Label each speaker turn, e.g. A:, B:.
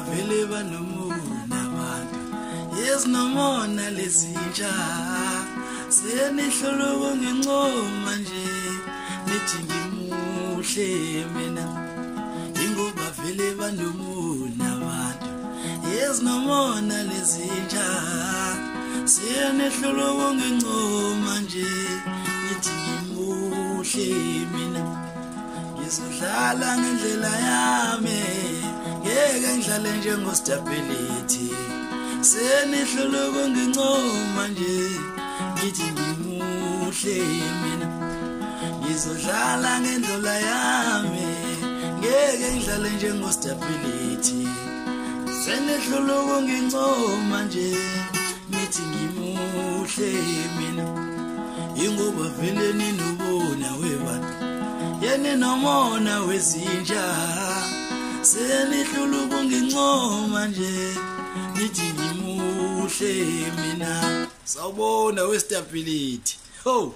A: vele banomona abantu yezinomona lezintsha senihlolo ngencoma nje nithi ngimuhle mina ingoba vele banomona abantu yezinomona lezintsha senihlolo ngencoma nje nithi ngimuhle mina ngizodlala ngendlela yami ngeke ngidlale njengostability senihlolo ngencoma nje ngithi ngimuhle mina ngizodlala ngendlela yami ngeke ngidlale njengostability senihlolo ngencoma nje ngithi ngimuhle mina ingoba vele ninobona webantu yena nomona wezintsha senihlolo ngencoma nje nithi ngimuhle mina sawubona westability ho